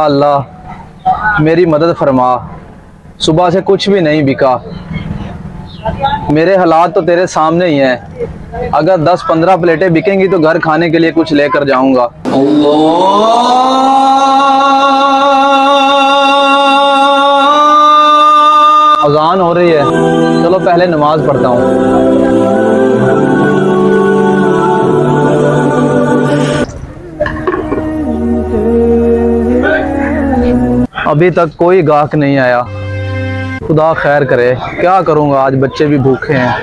या अल्लाह मेरी मदद फरमा। सुबह से कुछ भी नहीं बिका। मेरे हालात तो तेरे सामने ही हैं। अगर 10-15 प्लेटें बिकेंगी तो घर खाने के लिए कुछ लेकर जाऊंगा। अज़ान हो रही है, चलो पहले नमाज पढ़ता हूँ। अभी तक कोई गाहक नहीं आया। खुदा खैर करे, क्या करूँगा, आज बच्चे भी भूखे हैं।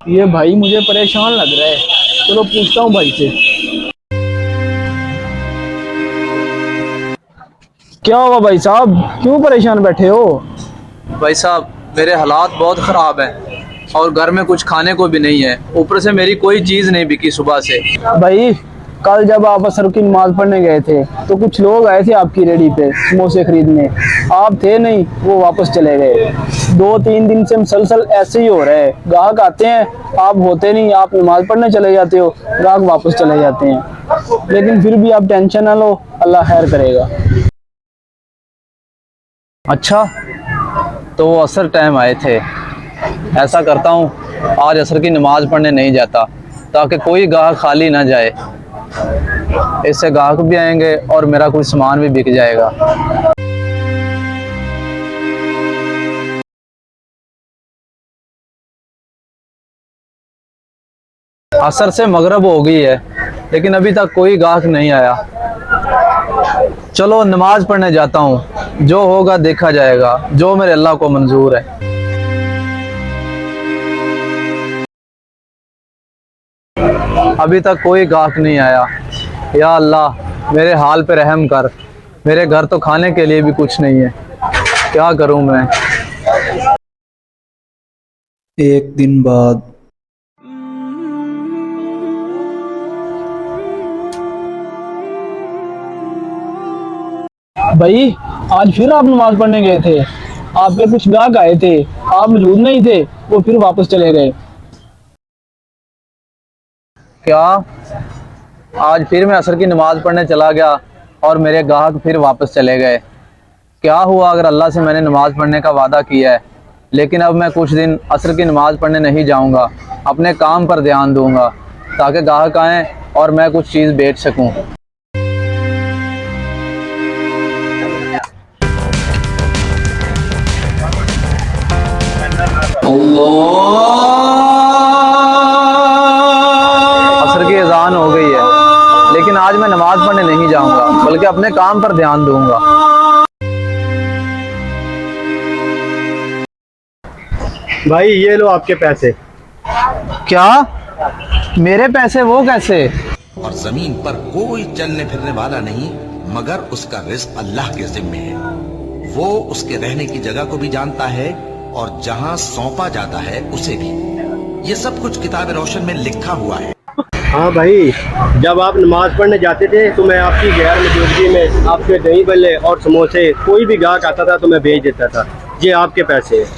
ये भाई मुझे परेशान लग रहा है, चलो पूछता हूँ भाई से। क्या हुआ भाई साहब, क्यों परेशान बैठे हो? भाई साहब मेरे हालात बहुत ख़राब हैं और घर में कुछ खाने को भी नहीं है। ऊपर से मेरी कोई चीज़ नहीं बिकी सुबह से। भाई कल जब आप असर की नमाज पढ़ने गए थे तो कुछ लोग आए थे आपकी रेडी पे समोसे खरीदने, आप थे नहीं, वो वापस चले गए। 2-3 दिन से मुसलसल ऐसे ही हो रहा है, ग्राहक आते हैं, आप होते नहीं, आप नमाज पढ़ने चले जाते हो, ग्राहक वापस चले जाते हैं। लेकिन फिर भी आप टेंशन ना लो, अल्लाह खैर करेगा। अच्छा, तो वो असर टाइम आए थे। ऐसा करता हूँ, आज असर की नमाज पढ़ने नहीं जाता ताकि कोई गाहक खाली ना जाए। इससे गाहक भी आएंगे और मेरा कुछ सामान भी बिक जाएगा। असर से मगरिब हो गई है लेकिन अभी तक कोई गाहक नहीं आया। चलो नमाज पढ़ने जाता हूँ, जो होगा देखा जाएगा, जो मेरे अल्लाह को मंजूर है। अभी तक कोई गाहक नहीं आया। या अल्लाह मेरे हाल पे रहम कर, मेरे घर तो खाने के लिए भी कुछ नहीं है, क्या करूं मैं। एक दिन बाद भाई आज फिर आप नमाज पढ़ने गए थे, आपके कुछ ग्राहक आए थे, आप मौजूद नहीं थे, वो फिर वापस चले गए। क्या आज फिर मैं असर की नमाज पढ़ने चला गया और मेरे गाहक फिर वापस चले गए? क्या हुआ अगर अल्लाह से मैंने नमाज पढ़ने का वादा किया है, लेकिन अब मैं कुछ दिन असर की नमाज पढ़ने नहीं जाऊंगा, अपने काम पर ध्यान दूंगा ताकि गाहक आएँ और मैं कुछ चीज़ बेच सकूं। असर की अज़ान हो गई है लेकिन आज मैं नमाज पढ़ने नहीं जाऊंगा बल्कि अपने काम पर ध्यान दूंगा। भाई ये लो आपके पैसे। क्या मेरे पैसे? वो कैसे? और जमीन पर कोई चलने फिरने वाला नहीं मगर उसका रिस्क अल्लाह के जिम्मे है। वो उसके रहने की जगह को भी जानता है और जहां सौंपा जाता है उसे भी। ये सब कुछ किताब रोशन में लिखा हुआ है। हाँ भाई, जब आप नमाज पढ़ने जाते थे तो मैं आपकी गैर मौजूदगी में आपके दही बल्ले और समोसे कोई भी गाहक आता था तो मैं भेज देता था। ये आपके पैसे हैं।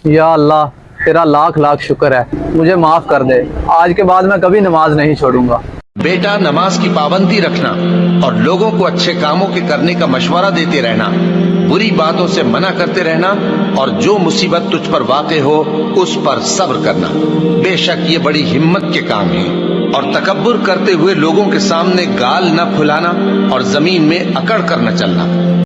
या अल्लाह तेरा लाख लाख शुक्र है, मुझे माफ़ कर दे। आज के बाद मैं कभी नमाज नहीं छोड़ूंगा। बेटा नमाज की पाबंदी रखना और लोगों को अच्छे कामों के करने का मशवरा देते रहना, बुरी बातों से मना करते रहना और जो मुसीबत तुझ पर वाक़े हो उस पर सब्र करना। बेशक ये बड़ी हिम्मत के काम हैं। और तकब्बुर करते हुए लोगों के सामने गाल न फुलाना और जमीन में अकड़ कर न चलना।